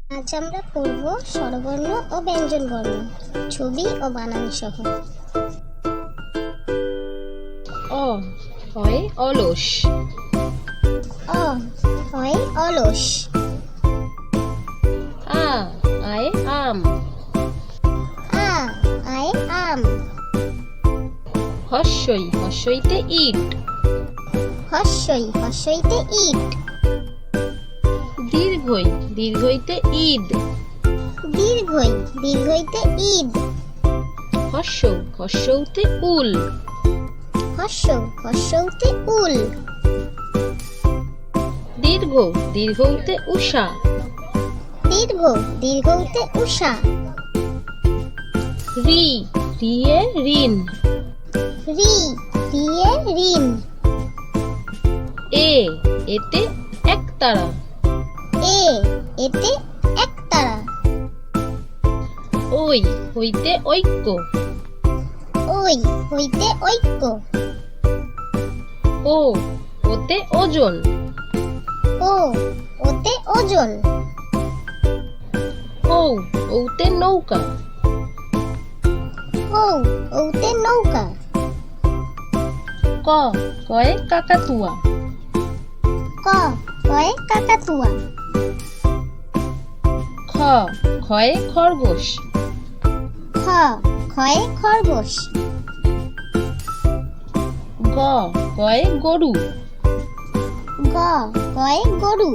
আজ আমরা পড়ব স্বরবর্ণ ও ব্যঞ্জনবর্ণ, ছবি ও বানান সহ। অ হয় অলস। অ হয় অলস। আ আয় আম। আ আয় আম। হস্যই হস্যইতে ইট। হস্যই হস্যইতে ইট। দীর্ঘই দীর্ঘইতে ঈদ। দীর্ঘই দীর্ঘইতে ঈদ। হস্য হস্যৌতে উল। হস্য হস্যৌতে উল। দীর্ঘ দীর্ঘৌতে উষা। দীর্ঘ দীর্ঘৌতে উষা। রি রিয়ে ঋণ। রি রিয়ে ঋণ। এ এতে একতারা। এ এতে একতারা। ওই হইতে ঐক্য। ওই হইতে ঐক্য। ও ওতে ওজন। ও ওতে ওজন। ঔ ঔতে নৌকা। ও ওতে নৌকা। ক কয়ে কাকাতুয়া। ক কয়ে কাকাতুয়া। খ খয়ে খরগোশ। খ খয়ে খরগোশ। গ গয়ে গরু। গ গয়ে গরু।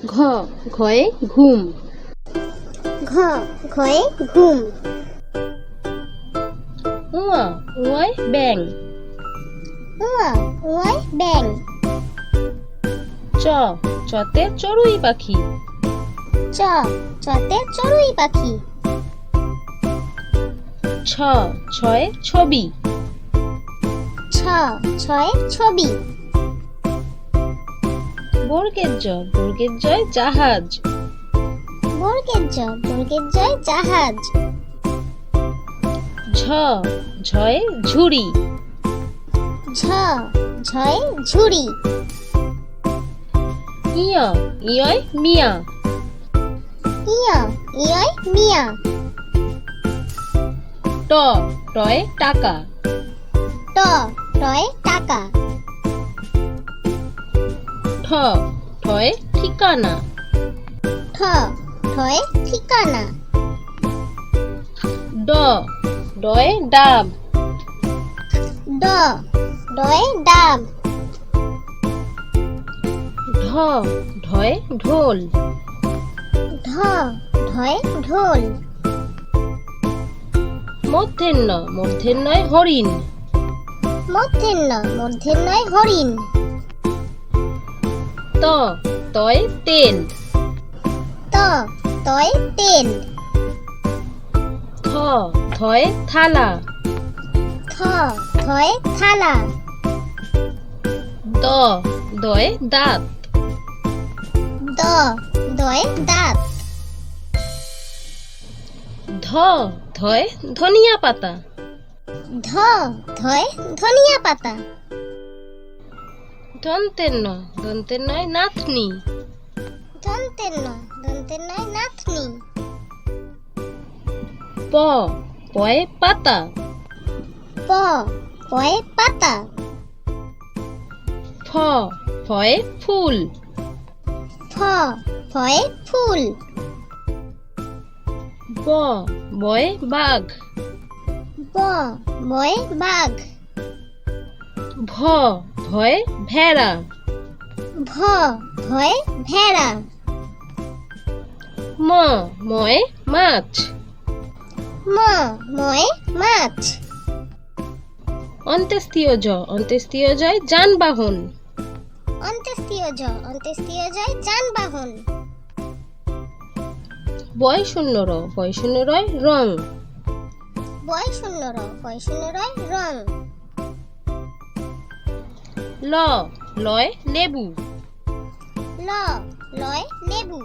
ঘ ঘয়ে ঘুম। ঘ ঘয়ে ঘুম। উয়া উয়ায় ব্যাং। উয়া উয়ায় ব্যাং। চ চতে চড়ুই পাখি। চ চতে চড়ুই পাখি। ছ ছয়ে ছবি। ছ ছয়ে ছবি। বর্গের জয় জাহাজ। বর্গের জয় জাহাজ। ঝ ঝয়ে ঝুড়ি। ঝ ঝয়ে ঝুড়ি। ইয় ইয়য় মিয়া। ইয় ইয়য় মিয়া। ট টয়ে টাকা। ট টয়ে টাকা। ঠ ঠয়ে ঠিকানা। ঠ ঠয়ে ঠিকানা। ড ডয়ে ডাব। ড ডয়ে ডাব। ঢ ঢয়ে ঢোল। ঢ ঢয়ে ঢোল। মূর্ধন্যয় হরিণ। মূর্ধন্যয় হরিণ। ত তয়ে তেল। ত তয়ে তেল। থ থয়ে থালা। থ থয়ে থালা। দ দয়ে দাঁত। দ দয়ে দাঁত। ধ ধয়ে ধনিয়া পাতা। ধ ধয়ে ধনিয়া পাতা। দন্তের নাতনি। দন্তের নাতনি। প পয়ে পাতা। প পয়ে পাতা। ফ ফয়ে ফুল। ফ ফয়ে ফুল। ব বয়ে বাঘ। ব বয়ে বাঘ। ভ ভয়ে ভেড়া। ভ ভয়ে ভেড়া। ম ময়ে মাছ। ম ময়ে মাছ। অন্ত্যেষ্টিয় জয় যানবাহন। অন্ত্যেষ্টিয় জয় যানবাহন। বয় শূন্য রয় রং। বয় শূন্য রয় রং। ল লয় লেবু। ল লয় লেবু।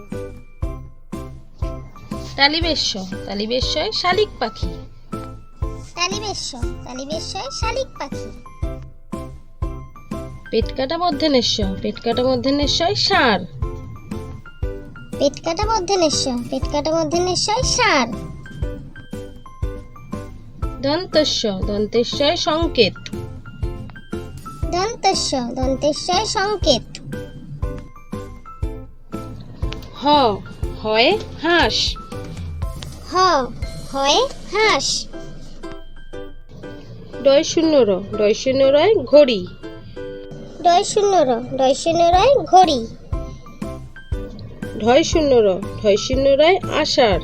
তালিবেশ্বয় শালিক পাখি। তালিবেশ্বয় শালিক পাখি। পেটকাটা মধ্যাহ্নেশ্বয় ষাঁড়। পেট কাটা মূর্ধন্যস্য, পেট কাটা মূর্ধন্যস্যয় সার। দন্তস্য, দন্তেশ্বয় সংকেত। দন্তস্য, দন্তেশ্বয় সংকেত। হ, হয় হাঁস। হ, হয় হাঁস। ডয় শূন্য র, ডয় শূন্য রয় ঘড়ি। ডয় শূন্য র, ডয় শূন্য রয় ঘড়ি। ঢয় শূন্য র, ঢয় শূন্য রয় আষাঢ়।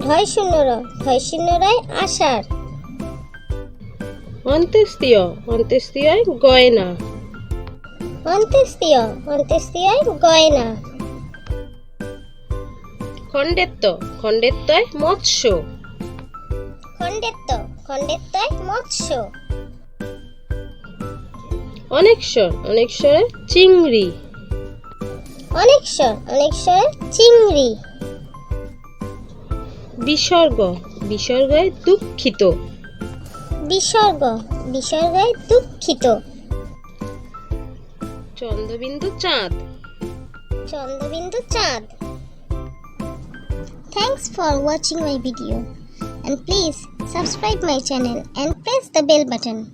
ঢয় শূন্য র, ঢয় শূন্য রয় আষাঢ়। অন্ত্যেস্তীয়, অন্ত্যেস্তীয় গয়না। অন্ত্যেস্তীয়, অন্ত্যেস্তীয় গয়না। খণ্ডেত্ব, খণ্ডেত্বয় মৎস্য। খণ্ডেত্ব, খণ্ডেত্বয় মৎস্য। অনেকস্বর, অনেকস্বরে চিংড়ি। অনেকস্বর, অনেকস্বরে চিংড়ি। বিসর্গ, বিসর্গয় দুঃখিত। বিসর্গ, বিসর্গয় দুঃখিত। চন্দ্রবিন্দু চাঁদ। চন্দ্রবিন্দু চাঁদ। Thanks for watching my video and please subscribe my channel and press the bell button.